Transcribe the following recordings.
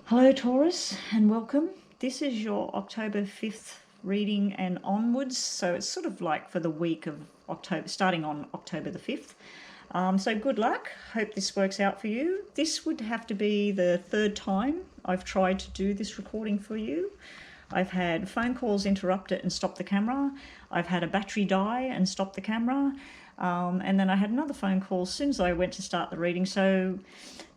Hello Taurus and welcome. This is your October 5th reading and onwards. So it's sort of like for the week of October, starting on October the 5th. So good luck. Hope this works out for you. This would have to be the third time I've tried to do this recording for you. I've had phone calls interrupt it and stop the camera. I've had a battery die and stop the camera. And then I had another phone call as soon as I went to start the reading. So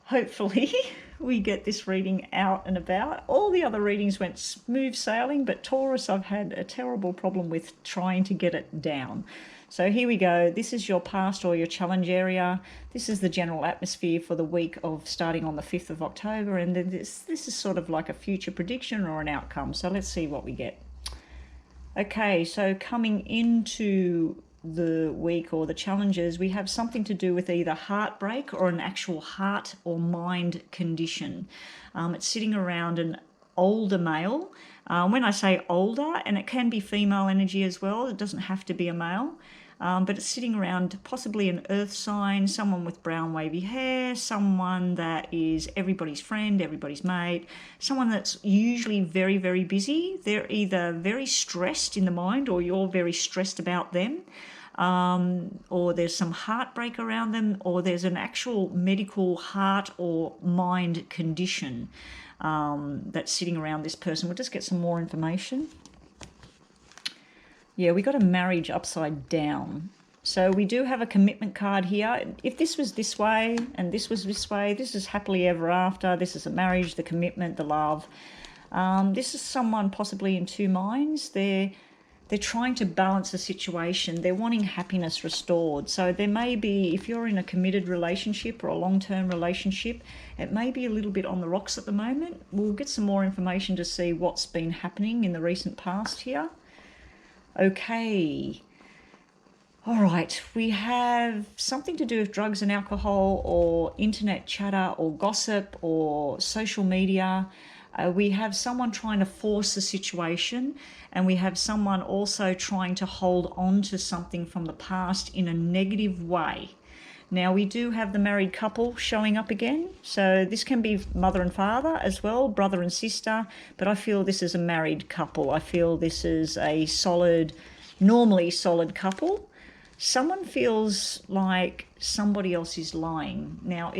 hopefully we get this reading out and about. All the other readings went smooth sailing, but Taurus, I've had a terrible problem with trying to get it down. So here we go. This is your past or your challenge area. This is the general atmosphere for the week of starting on the 5th of October. And then this is sort of like a future prediction or an outcome. So let's see what we get. Okay, so coming into the week or the challenges, we have something to do with either heartbreak or an actual heart or mind condition. It's sitting around an older male. When I say older, and it can be female energy as well, it doesn't have to be a male, but it's sitting around possibly an earth sign, someone with brown wavy hair, someone that is everybody's friend, everybody's mate, someone that's usually very, very busy. They're either very stressed in the mind or you're very stressed about them. Or there's some heartbreak around them, or there's an actual medical heart or mind condition that's sitting around this person. We'll just get some more information. Yeah, we got a marriage upside down. So we do have a commitment card here. If this was this way and this was this way, this is happily ever after. This is a marriage, the commitment, the love. This is someone possibly in two minds. They're trying to balance a situation. They're wanting happiness restored. So there may be, if you're in a committed relationship or a long-term relationship, it may be a little bit on the rocks at the moment. We'll get some more information to see what's been happening in the recent past here. Okay. All right, we have something to do with drugs and alcohol or internet chatter or gossip or social media. We have someone trying to force a situation, and we have someone also trying to hold on to something from the past in a negative way. Now, we do have the married couple showing up again. So this can be mother and father as well, brother and sister, but I feel this is a married couple. I feel this is a solid, normally solid couple. Someone feels like somebody else is lying. Now,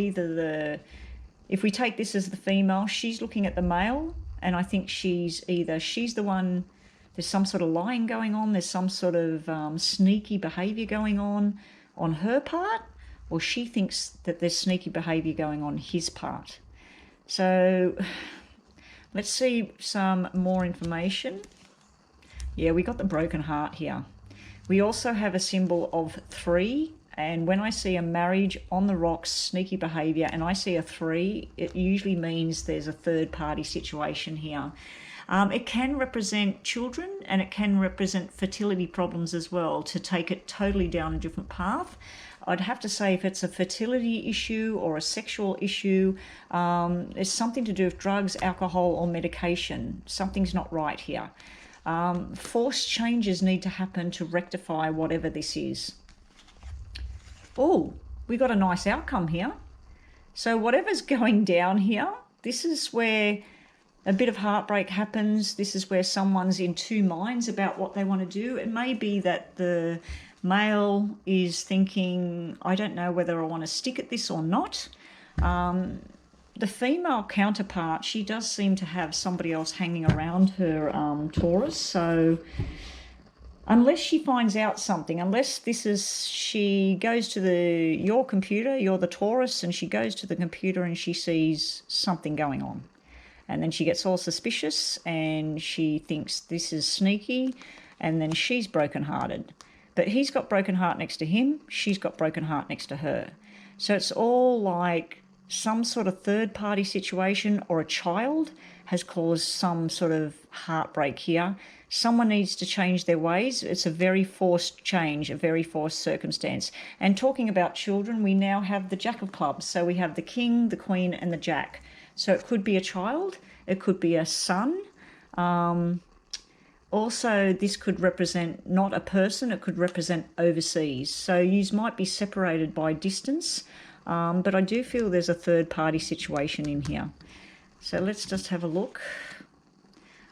if we take this as the female, she's looking at the male, and I think she's the one, there's some sort of lying going on, there's some sort of sneaky behaviour going on her part, or she thinks that there's sneaky behaviour going on his part. So let's see some more information. Yeah, we got the broken heart here. We also have a symbol of 3. And when I see a marriage on the rocks, sneaky behaviour, and I see a 3, it usually means there's a third party situation here. It can represent children, and it can represent fertility problems as well, to take it totally down a different path. I'd have to say if it's a fertility issue or a sexual issue, it's something to do with drugs, alcohol or medication. Something's not right here. Forced changes need to happen to rectify whatever this is. Oh, we got a nice outcome here. So whatever's going down here, this is where a bit of heartbreak happens. This is where someone's in two minds about what they want to do. It may be that the male is thinking, I don't know whether I want to stick at this or not. The female counterpart, she does seem to have somebody else hanging around her, Taurus. So unless she finds out something, she goes to your computer, you're the Taurus, and she goes to the computer and she sees something going on. And then she gets all suspicious and she thinks this is sneaky, and then she's brokenhearted. But he's got broken heart next to him, she's got broken heart next to her. So it's all like some sort of third party situation, or a child has caused some sort of heartbreak here. Someone needs to change their ways. It's a very forced change, a very forced circumstance. And talking about children, we now have the Jack of Clubs. So we have the King, the Queen and the Jack. So it could be a child, it could be a son. Also, this could represent not a person, it could represent overseas. So you might be separated by distance, but I do feel there's a third party situation in here. So let's just have a look.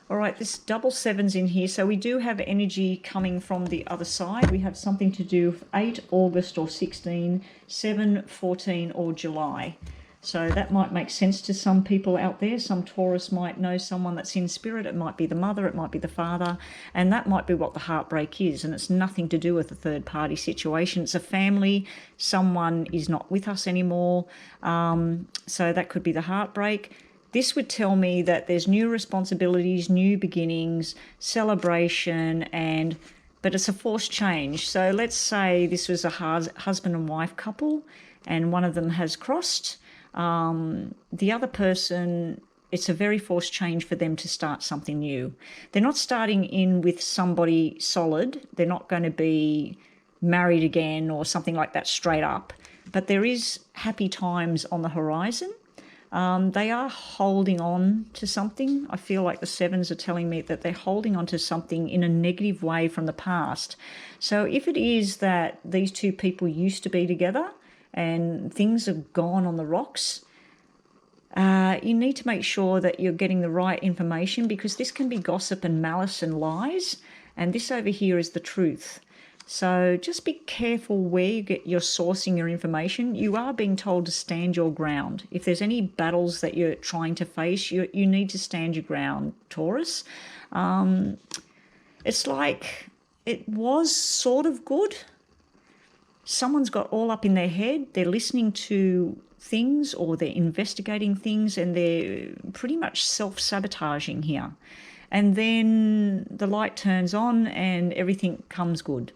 All right, this double sevens in here. So we do have energy coming from the other side. We have something to do with 8 August or 16, 7, 14 or July. So that might make sense to some people out there. Some Taurus might know someone that's in spirit. It might be the mother, it might be the father, and that might be what the heartbreak is. And it's nothing to do with a third party situation. It's a family. Someone is not with us anymore. So that could be the heartbreak. This would tell me that there's new responsibilities, new beginnings, celebration, but it's a forced change. So let's say this was a husband and wife couple and one of them has crossed. The other person, it's a very forced change for them to start something new. They're not starting in with somebody solid. They're not going to be married again or something like that straight up. But there is happy times on the horizon. They are holding on to something. I feel like the sevens are telling me that they're holding on to something in a negative way from the past. So if it is that these two people used to be together and things have gone on the rocks, you need to make sure that you're getting the right information, because this can be gossip and malice and lies, and this over here is the truth. So just be careful where you're sourcing your information. You are being told to stand your ground. If there's any battles that you're trying to face, you need to stand your ground, Taurus. It's like it was sort of good. Someone's got all up in their head. They're listening to things or they're investigating things and they're pretty much self-sabotaging here. And then the light turns on and everything comes good.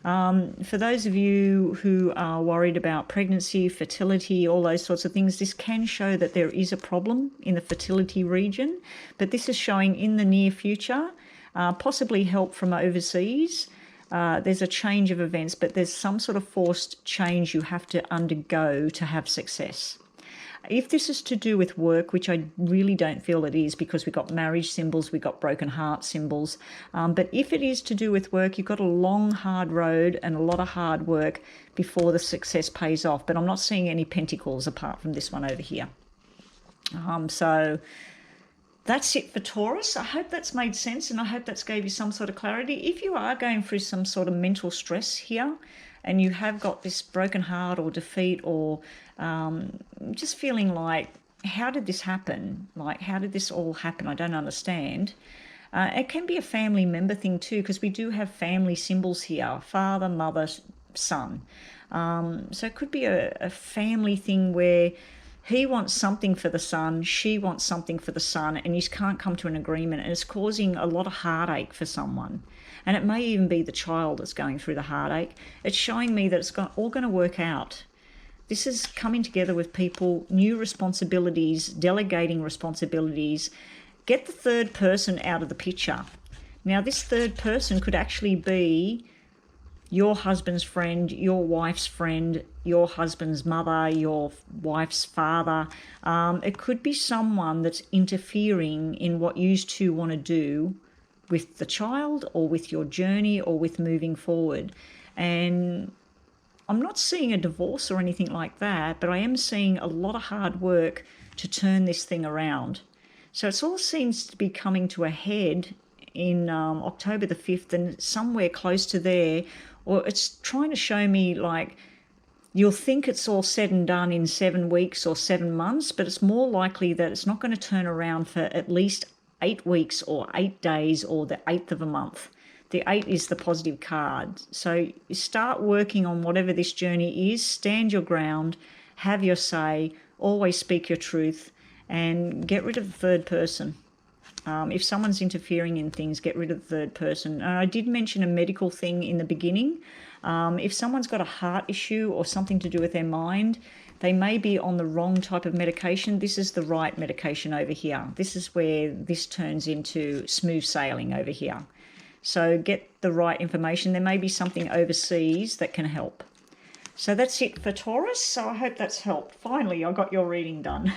For those of you who are worried about pregnancy, fertility, all those sorts of things, this can show that there is a problem in the fertility region, but this is showing in the near future, possibly help from overseas. There's a change of events, but there's some sort of forced change you have to undergo to have success. If this is to do with work, which I really don't feel it is, because we've got marriage symbols, we've got broken heart symbols, but if it is to do with work, you've got a long, hard road and a lot of hard work before the success pays off. But I'm not seeing any pentacles apart from this one over here. So that's it for Taurus. I hope that's made sense and I hope that's gave you some sort of clarity. If you are going through some sort of mental stress here, and you have got this broken heart or defeat or just feeling like, how did this happen? Like, how did this all happen? I don't understand. It can be a family member thing too, because we do have family symbols here, father, mother, son. So it could be a family thing where he wants something for the son, she wants something for the son, and you can't come to an agreement, and it's causing a lot of heartache for someone. And it may even be the child that's going through the heartache. It's showing me that it's all going to work out. This is coming together with people, new responsibilities, delegating responsibilities. Get the third person out of the picture. Now, this third person could actually be your husband's friend, your wife's friend, your husband's mother, your wife's father. It could be someone that's interfering in what you two want to do with the child or with your journey or with moving forward. And I'm not seeing a divorce or anything like that, but I am seeing a lot of hard work to turn this thing around. So it all seems to be coming to a head in October the 5th, and somewhere close to there, or it's trying to show me like you'll think it's all said and done in 7 weeks or 7 months, but it's more likely that it's not going to turn around for at least 8 weeks or 8 days or the 8th of a month. The 8 is the positive card. So you start working on whatever this journey is, stand your ground, have your say, always speak your truth, and get rid of the third person. If someone's interfering in things, get rid of the third person. And I did mention a medical thing in the beginning. If someone's got a heart issue or something to do with their mind, they may be on the wrong type of medication. This is the right medication over here. This is where this turns into smooth sailing over here. So get the right information. There may be something overseas that can help. So that's it for Taurus. So I hope that's helped. Finally, I got your reading done.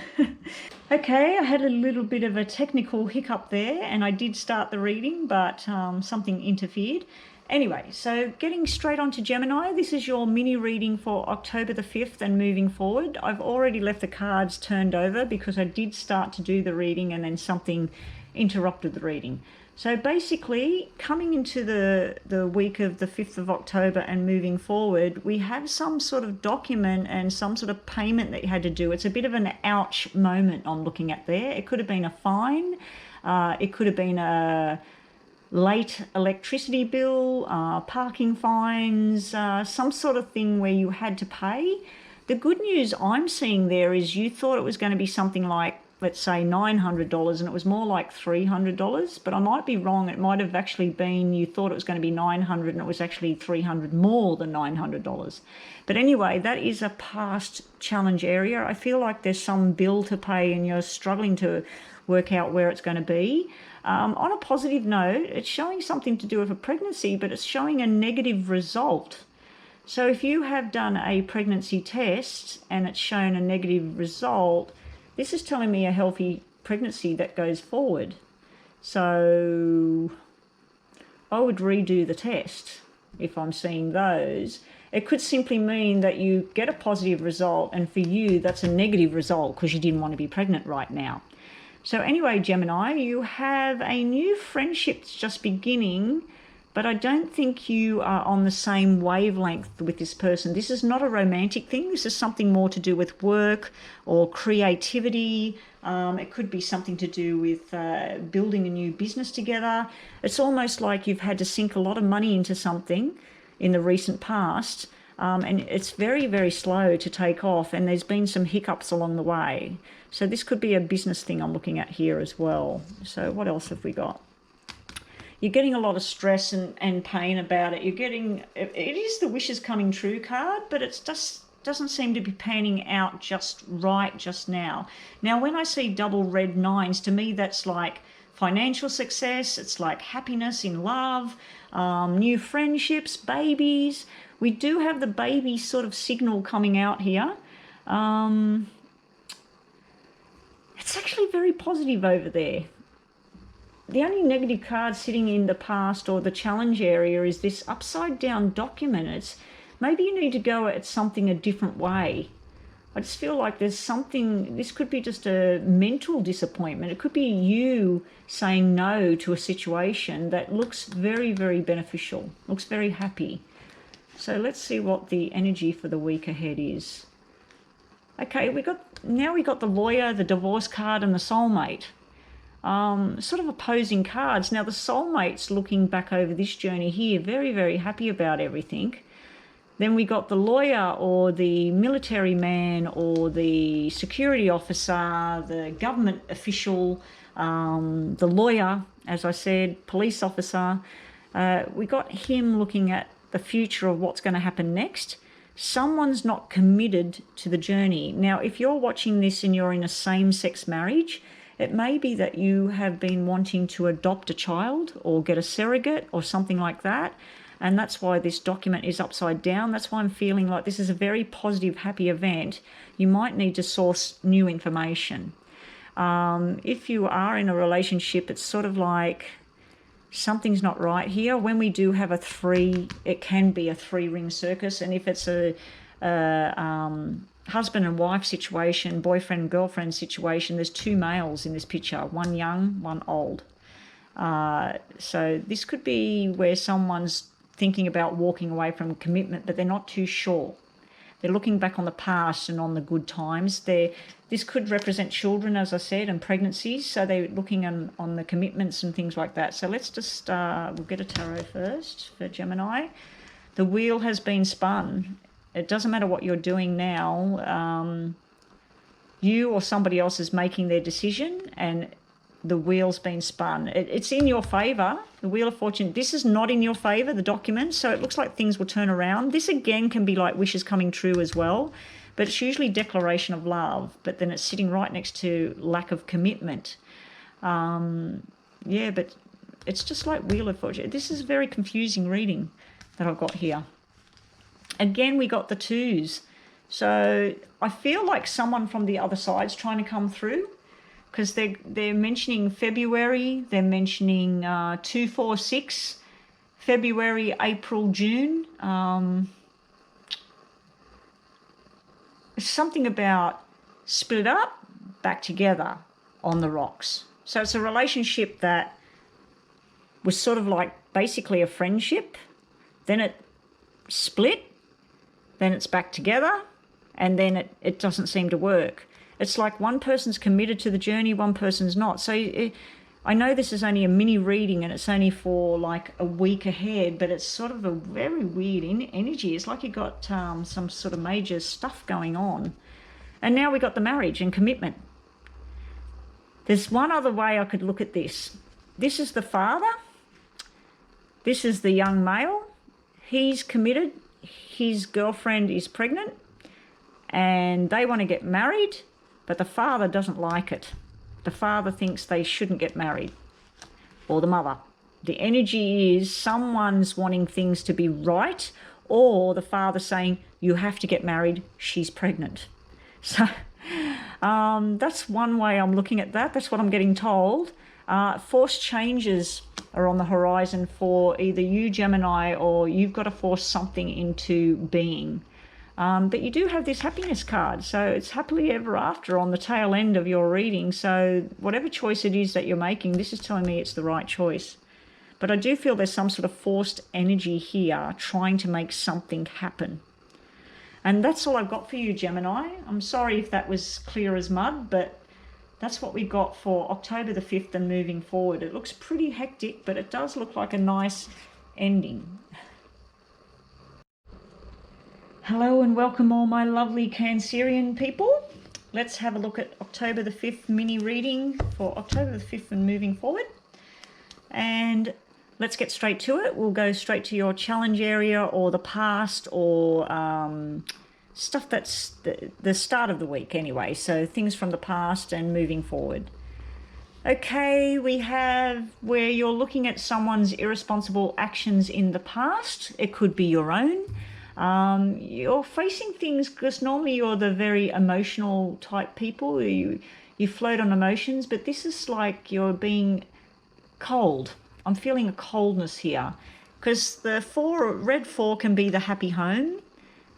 Okay, I had a little bit of a technical hiccup there and I did start the reading, but something interfered. Anyway, so getting straight on to Gemini, this is your mini reading for October the 5th and moving forward. I've already left the cards turned over because I did start to do the reading and then something interrupted the reading. So basically, coming into the week of the 5th of October and moving forward, we have some sort of document and some sort of payment that you had to do. It's a bit of an ouch moment I'm looking at there. It could have been a fine. It could have been a late electricity bill, parking fines, some sort of thing where you had to pay. The good news I'm seeing there is you thought it was going to be something like, let's say $900, and it was more like $300, but I might be wrong. It might have actually been you thought it was going to be $900 and it was actually $300 more than $900. But anyway, that is a past challenge area. I feel like there's some bill to pay and you're struggling to work out where it's going to be. On a positive note, it's showing something to do with a pregnancy, but it's showing a negative result. So if you have done a pregnancy test and it's shown a negative result, this is telling me a healthy pregnancy that goes forward. So I would redo the test if I'm seeing those. It could simply mean that you get a positive result, and for you, that's a negative result because you didn't want to be pregnant right now. So anyway, Gemini, you have a new friendship that's just beginning, but I don't think you are on the same wavelength with this person. This is not a romantic thing. This is something more to do with work or creativity. It could be something to do with building a new business together. It's almost like you've had to sink a lot of money into something in the recent past, and it's very, very slow to take off, and there's been some hiccups along the way. So this could be a business thing I'm looking at here as well. So what else have we got? You're getting a lot of stress and pain about it. It is the wishes coming true card, but it just doesn't seem to be panning out just right just now. Now, when I see double red nines, to me that's like financial success. It's like happiness in love, new friendships, babies. We do have the baby sort of signal coming out here. It's actually very positive over there. The only negative card sitting in the past or the challenge area is this upside down document. It's maybe you need to go at something a different way. I just feel like there's something, this could be just a mental disappointment. It could be you saying no to a situation that looks very, very beneficial, looks very happy. So let's see what the energy for the week ahead is. Okay, we got the lawyer, the divorce card, and the soulmate. Sort of opposing cards. Now the soulmate's looking back over this journey here, very, very happy about everything. Then we got the lawyer or the military man or the security officer, the government official, the lawyer, as I said, police officer. We got him looking at the future of what's going to happen next. Someone's not committed to the journey. Now, if you're watching this and you're in a same-sex marriage, it may be that you have been wanting to adopt a child or get a surrogate or something like that. And that's why this document is upside down. That's why I'm feeling like this is a very positive, happy event. You might need to source new information. If you are in a relationship, it's sort of like something's not right here. When we do have a three, it can be a three-ring circus. And if it's a husband and wife situation, boyfriend and girlfriend situation, there's two males in this picture, one young, one old. So this could be where someone's thinking about walking away from commitment, but they're not too sure. They're looking back on the past and on the good times. This could represent children, as I said, and pregnancies. So they're looking on the commitments and things like that. So let's just, we'll get a tarot first for Gemini. The wheel has been spun. It doesn't matter what you're doing now. You or somebody else is making their decision and the wheel's been spun. It's in your favour, the Wheel of Fortune. This is not in your favour, the document, so it looks like things will turn around. This again can be like wishes coming true as well, but it's usually declaration of love, but then it's sitting right next to lack of commitment. Yeah, but it's just like Wheel of Fortune. This is a very confusing reading that I've got here. Again, we got the twos. So I feel like someone from the other side's trying to come through, because they're mentioning February, they're mentioning 246, February, April, June. It's something about split up, back together on the rocks. So it's a relationship that was sort of like basically a friendship. Then it split, then it's back together, and then it doesn't seem to work. It's like one person's committed to the journey, one person's not. So I know this is only a mini reading and it's only for like a week ahead, but it's sort of a very weird energy. It's like you got some sort of major stuff going on. And now we got the marriage and commitment. There's one other way I could look at this. This is the father. This is the young male. He's committed. His girlfriend is pregnant and they want to get married, but the father doesn't like it. The father thinks they shouldn't get married, or the mother. The energy is someone's wanting things to be right, or the father saying, you have to get married, she's pregnant. So that's one way I'm looking at that. That's what I'm getting told. Forced changes are on the horizon for either you, Gemini, or you've got to force something into being. But you do have this happiness card, so it's happily ever after on the tail end of your reading. So whatever choice it is that you're making, this is telling me it's the right choice. But I do feel there's some sort of forced energy here trying to make something happen. And that's all I've got for you, Gemini. I'm sorry if that was clear as mud, but that's what we've got for October the 5th and moving forward. It looks pretty hectic, but it does look like a nice ending. Hello and welcome all my lovely Cancerian people. Let's have a look at October the 5th mini reading for October the 5th and moving forward. And let's get straight to it. We'll go straight to your challenge area or the past or stuff that's the start of the week anyway. So things from the past and moving forward. Okay, we have where you're looking at someone's irresponsible actions in the past. It could be your own. You're facing things because normally you're the very emotional type people. You float on emotions, but this is like you're being cold. I'm feeling a coldness here because the red 4 can be the happy home,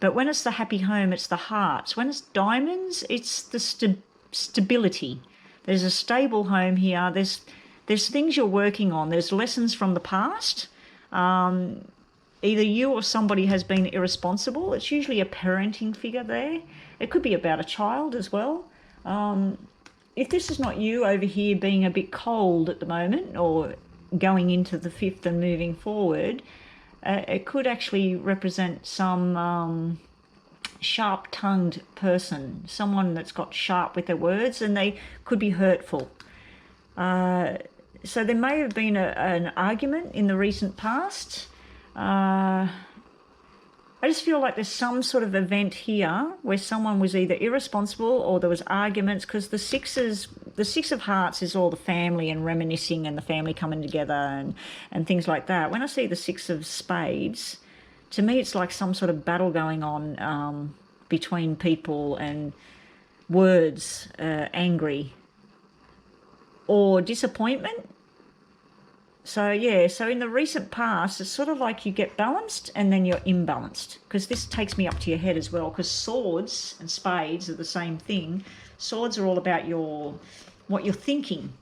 but when it's the happy home, it's the hearts. When it's diamonds, it's the stability. There's a stable home here. There's things you're working on. There's lessons from the past. Either you or somebody has been irresponsible. It's usually a parenting figure there. It could be about a child as well. If this is not you over here being a bit cold at the moment or going into the 5th and moving forward, it could actually represent some sharp-tongued person, someone that's got sharp with their words, and they could be hurtful. So there may have been an argument in the recent past. I just feel like there's some sort of event here where someone was either irresponsible or there was arguments, because the Six of Hearts is all the family and reminiscing and the family coming together and things like that. When I see the Six of Spades, to me it's like some sort of battle going on between people and words, angry or disappointment. So yeah, so in the recent past, it's sort of like you get balanced and then you're imbalanced, because this takes me up to your head as well, because swords and spades are the same thing. Swords are all about what you're thinking,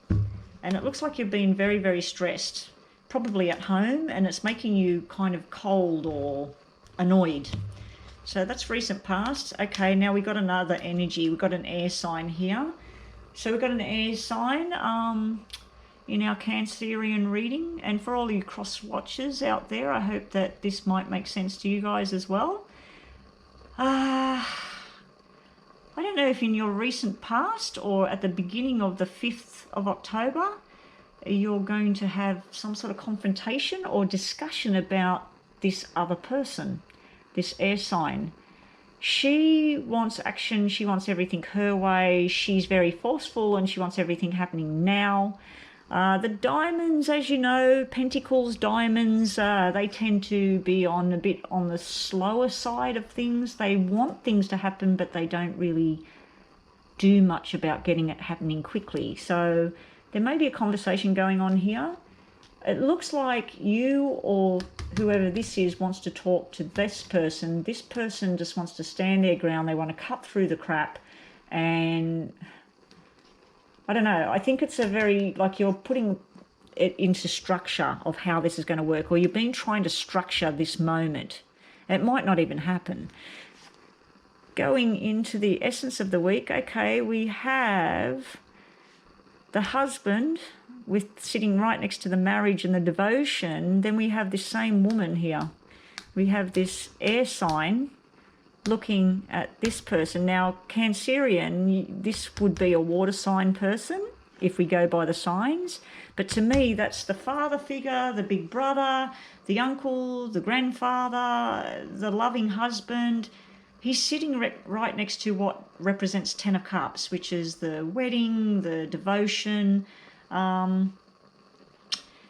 and it looks like you've been very, very stressed, probably at home, and it's making you kind of cold or annoyed. So that's recent past. Okay, now we got another energy. We've got an air sign here. So we've got an air sign in our Cancerian reading, and for all you cross watchers out there, I hope that this might make sense to you guys as well. I don't know if in your recent past or at the beginning of the 5th of October you're going to have some sort of confrontation or discussion about this other person, this air sign. She wants action, she wants everything her way, she's very forceful and she wants everything happening now. The diamonds, as you know, pentacles, diamonds, they tend to be a bit on the slower side of things. They want things to happen, but they don't really do much about getting it happening quickly. So there may be a conversation going on here. It looks like you or whoever this is wants to talk to this person. This person just wants to stand their ground. They want to cut through the crap. And I don't know. I think it's a very, like, you're putting it into structure of how this is going to work, or you've been trying to structure this moment. It might not even happen. Going into the essence of the week, okay, we have the husband with sitting right next to the marriage and the devotion. Then we have this same woman here. We have this air sign looking at this person. Now, Cancerian, this would be a water sign person if we go by the signs. But to me, that's the father figure, the big brother, the uncle, the grandfather, the loving husband. He's sitting right next to what represents Ten of Cups, which is the wedding, the devotion. Now,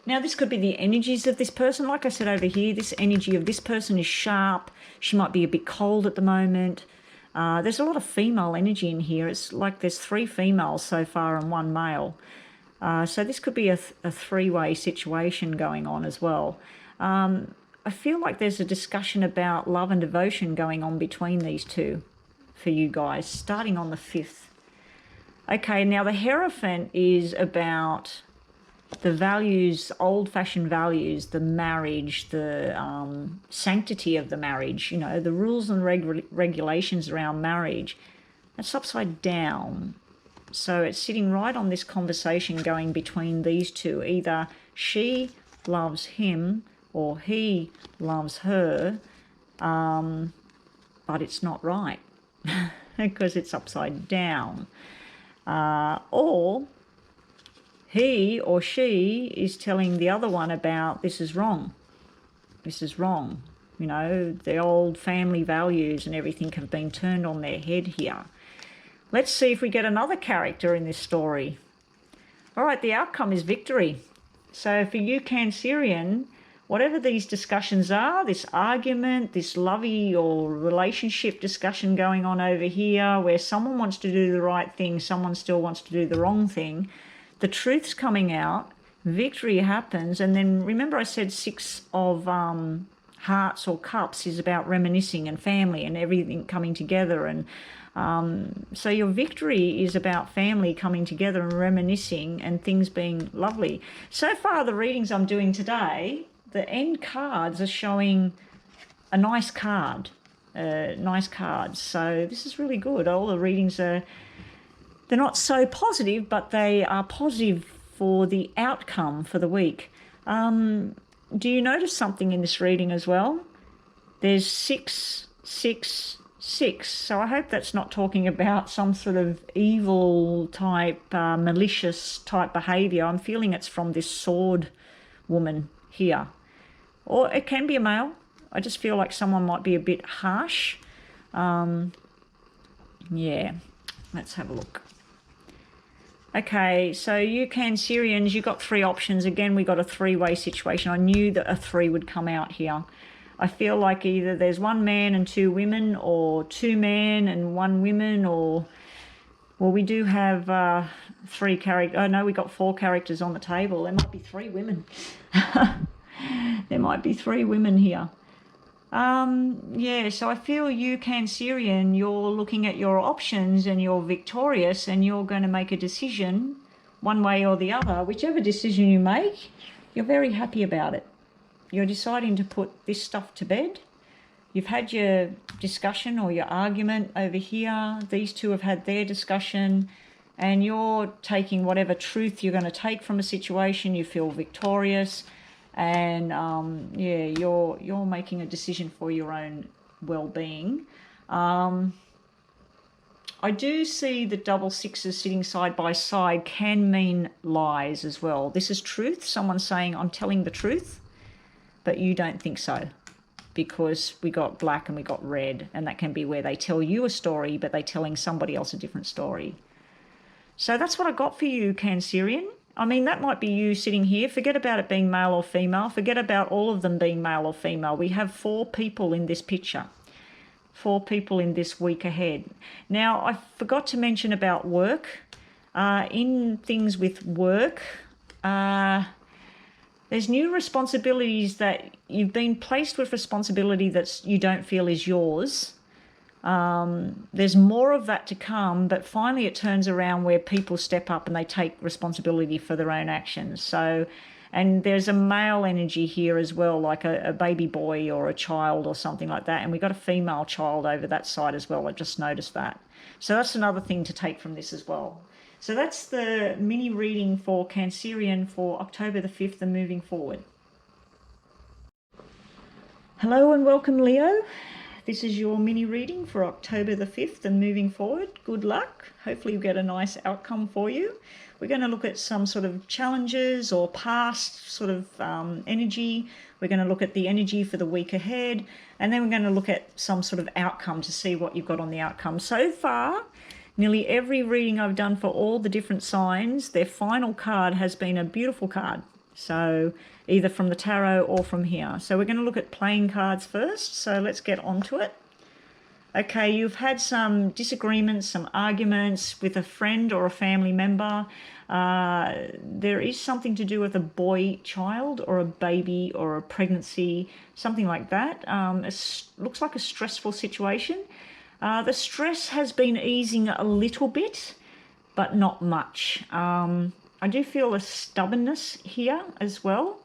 this could be the energies of this person. Like I said over here, this energy of this person is sharp. She might be a bit cold at the moment. There's a lot of female energy in here. It's like there's 3 females so far and 1 male. So this could be a three-way situation going on as well. I feel like there's a discussion about love and devotion going on between these two for you guys, starting on the 5th. Okay, now the Hierophant is about the values, old-fashioned values, the marriage, the sanctity of the marriage, you know, the rules and regulations around marriage. That's upside down. So it's sitting right on this conversation going between these two. Either she loves him or he loves her, but it's not right because it's upside down. Or he or she is telling the other one about this is wrong. This is wrong. You know, the old family values and everything have been turned on their head here. Let's see if we get another character in this story. All right, the outcome is victory. So for you, Cancerian, whatever these discussions are, this argument, this lovey or relationship discussion going on over here where someone wants to do the right thing, someone still wants to do the wrong thing, the truth's coming out, victory happens. And then remember I said 6 of hearts or cups is about reminiscing and family and everything coming together. And so your victory is about family coming together and reminiscing and things being lovely. So far, the readings I'm doing today, the end cards are showing a nice card, nice cards. So this is really good. All the readings they're not so positive, but they are positive for the outcome for the week. Do you notice something in this reading as well? There's 6, 6, 6. So I hope that's not talking about some sort of evil type, malicious type behaviour. I'm feeling it's from this sword woman here. Or it can be a male. I just feel like someone might be a bit harsh. Yeah, let's have a look. Okay, so you Cancerians, you got 3 options. Again, we got a 3-way situation. I knew that a 3 would come out here. I feel like either there's 1 man and 2 women, or 2 men and 1 woman, or, well, we do have 3 characters. Oh, no, we got 4 characters on the table. There might be 3 women. There might be 3 women here. Yeah, so I feel you, Cancerian, you're looking at your options and you're victorious and you're going to make a decision one way or the other. Whichever decision you make, you're very happy about it. You're deciding to put this stuff to bed. You've had your discussion or your argument over here. These two have had their discussion, and you're taking whatever truth you're going to take from a situation. You feel victorious, and yeah, you're making a decision for your own well-being. I do see the double sixes sitting side by side can mean lies as well. This is truth. Someone's saying, I'm telling the truth, but you don't think so, because we got black and we got red, and that can be where they tell you a story, but they're telling somebody else a different story. So that's what I got for you, Cancerian. I mean, that might be you sitting here. Forget about it being male or female. Forget about all of them being male or female. We have 4 people in this picture. 4 people in this week ahead. Now, I forgot to mention about work. In things with work, There's new responsibilities that you've been placed with, responsibility that you don't feel is yours. There's more of that to come, but finally it turns around where people step up and they take responsibility for their own actions. So, and there's a male energy here as well, like a baby boy or a child or something like that. And we got a female child over that side as well. I just noticed that. So that's another thing to take from this as well. So that's the mini reading for Cancerian for October the 5th and moving forward. Hello and welcome, Leo. This is your mini reading for October the 5th and moving forward. Good luck. Hopefully you get a nice outcome for you. We're going to look at some sort of challenges or past sort of energy. We're going to look at the energy for the week ahead. And then we're going to look at some sort of outcome to see what you've got on the outcome. So far, nearly every reading I've done for all the different signs, their final card has been a beautiful card. So either from the tarot or from here. So we're going to look at playing cards first. So let's get onto it. Okay, you've had some disagreements, some arguments with a friend or a family member. There is something to do with a boy child or a baby or a pregnancy, something like that. It looks like a stressful situation. The stress has been easing a little bit, but not much. I do feel a stubbornness here as well.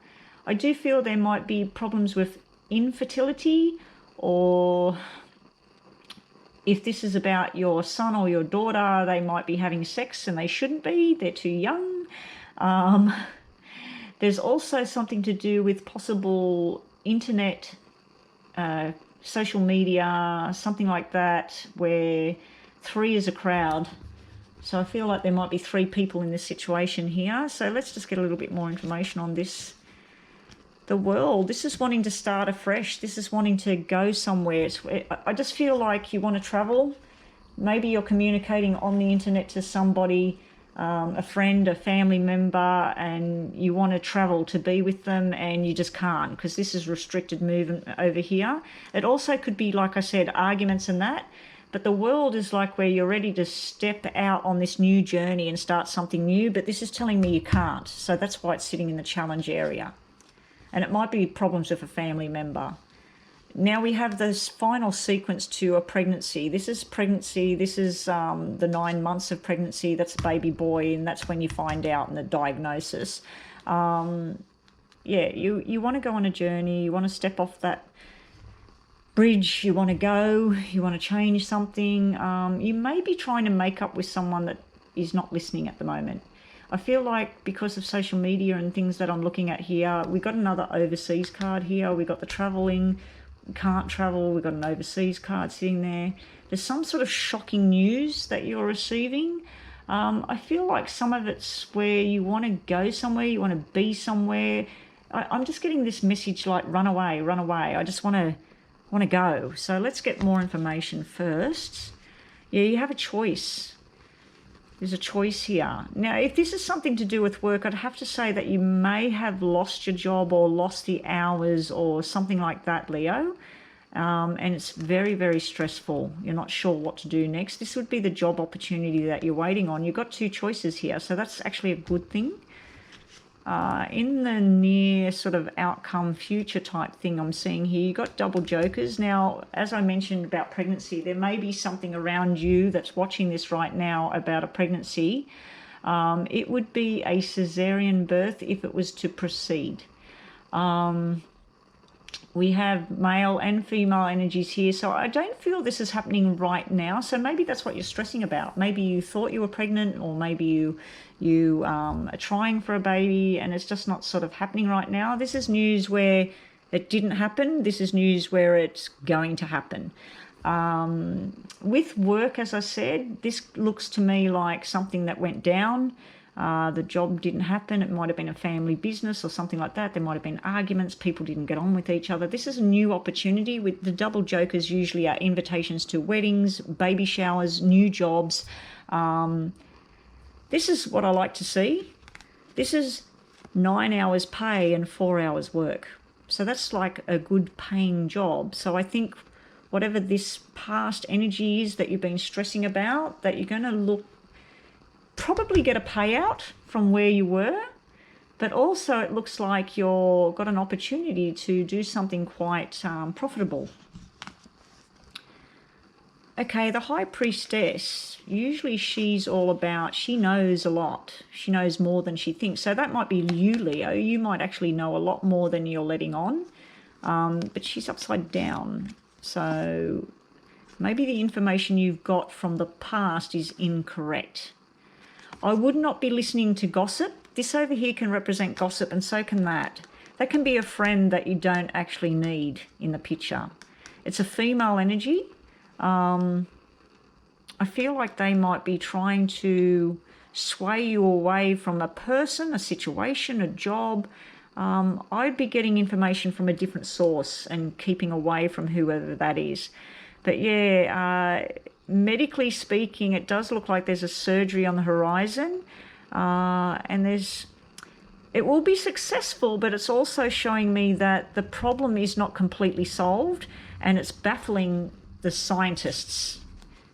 I do feel there might be problems with infertility, or if this is about your son or your daughter, they might be having sex and they shouldn't be. They're too young. There's also something to do with possible internet, social media, something like that, where 3 is a crowd. So I feel like there might be 3 people in this situation here. So let's just get a little bit more information on this. The world, this is wanting to start afresh. This is wanting to go somewhere. I just feel like you want to travel. Maybe you're communicating on the internet to somebody, a friend, a family member, and you want to travel to be with them and you just can't because this is restricted movement over here. It also could be, like I said, arguments and that. But the world is like where you're ready to step out on this new journey and start something new, but this is telling me you can't. So that's why it's sitting in the challenge area. And it might be problems with a family member. Now we have this final sequence to a pregnancy. This is pregnancy. This is the 9 months of pregnancy. That's a baby boy, and that's when you find out in the diagnosis. Yeah, you want to go on a journey. You want to step off that bridge. You want to go. You want to change something. You may be trying to make up with someone that is not listening at the moment. I feel like because of social media and things that I'm looking at here, we got another overseas card here. We got the traveling, can't travel. We got an overseas card sitting there. There's some sort of shocking news that you're receiving. I feel like some of it's where you want to go somewhere, you want to be somewhere. I'm just getting this message like run away, run away. I just want to go. So let's get more information first. Yeah, you have a choice. There's a choice here. Now, if this is something to do with work, I'd have to say that you may have lost your job or lost the hours or something like that, Leo. And it's very, very stressful. You're not sure what to do next. This would be the job opportunity that you're waiting on. You've got 2 choices here, so that's actually a good thing. In the near sort of outcome future type thing I'm seeing here, you got double jokers. Now, as I mentioned about pregnancy, there may be something around you that's watching this right now about a pregnancy. It would be a cesarean birth if it was to proceed. We have male and female energies here, so I don't feel this is happening right now. So maybe that's what you're stressing about. Maybe you thought you were pregnant, or maybe you are trying for a baby and it's just not sort of happening right now. This is news where it didn't happen. This is news where it's going to happen. With work, as I said, this looks to me like something that went down. The job didn't happen. It might have been a family business or something like that. There might have been arguments. People didn't get on with each other. This is a new opportunity. With the double jokers usually are invitations to weddings, baby showers, new jobs. This is what I like to see. This is 9 hours pay and 4 hours work. So that's like a good paying job. So I think whatever this past energy is that you've been stressing about, that you're going to probably get a payout from where you were. But also it looks like you've got an opportunity to do something quite profitable. Okay, the High Priestess, usually she's all about, she knows a lot. She knows more than she thinks. So that might be you, Leo. You might actually know a lot more than you're letting on. But she's upside down. So maybe the information you've got from the past is incorrect. I would not be listening to gossip. This over here can represent gossip, and so can that. That can be a friend that you don't actually need in the picture. It's a female energy. I feel like they might be trying to sway you away from a person, a situation, a job. I'd be getting information from a different source and keeping away from whoever that is. But yeah, medically speaking, it does look like there's a surgery on the horizon, and it will be successful, but it's also showing me that the problem is not completely solved, and it's baffling the scientists.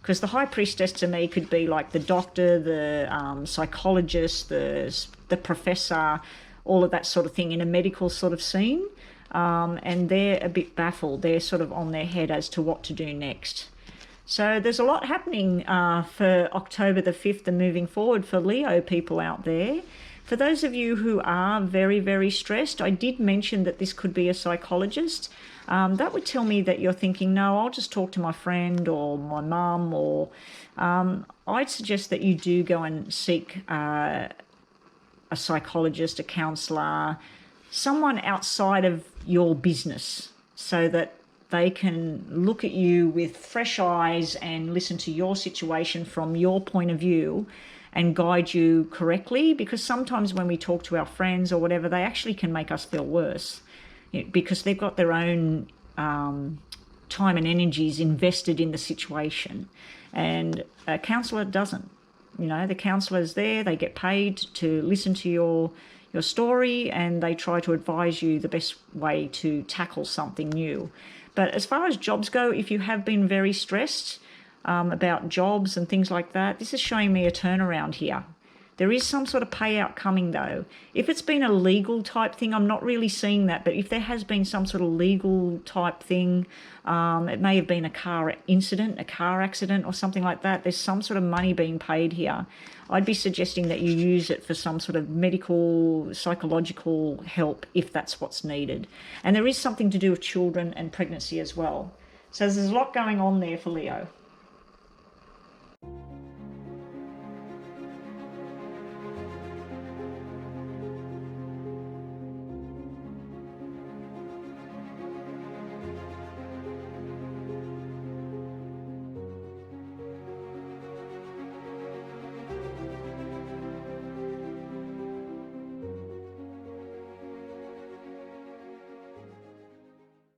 Because the High Priestess to me could be like the doctor, the psychologist, the professor, all of that sort of thing in a medical sort of scene. And they're a bit baffled. They're sort of on their head as to what to do next. So there's a lot happening for October the 5th and moving forward for Leo people out there. For those of you who are very, very stressed, I did mention that this could be a psychologist. That would tell me that you're thinking, no, I'll just talk to my friend or my mum, or I'd suggest that you do go and seek a psychologist, a counsellor, someone outside of your business, so that they can look at you with fresh eyes and listen to your situation from your point of view and guide you correctly. Because sometimes when we talk to our friends or whatever, they actually can make us feel worse, because they've got their own time and energies invested in the situation. And a counsellor doesn't. You know, the counsellor's there, they get paid to listen to your story, and they try to advise you the best way to tackle something new. But as far as jobs go, if you have been very stressed about jobs and things like that, this is showing me a turnaround here. There is some sort of payout coming though. If it's been a legal type thing, I'm not really seeing that. But if there has been some sort of legal type thing, it may have been a car incident, a car accident or something like that. There's some sort of money being paid here. I'd be suggesting that you use it for some sort of medical, psychological help if that's what's needed. And there is something to do with children and pregnancy as well. So there's a lot going on there for Leo.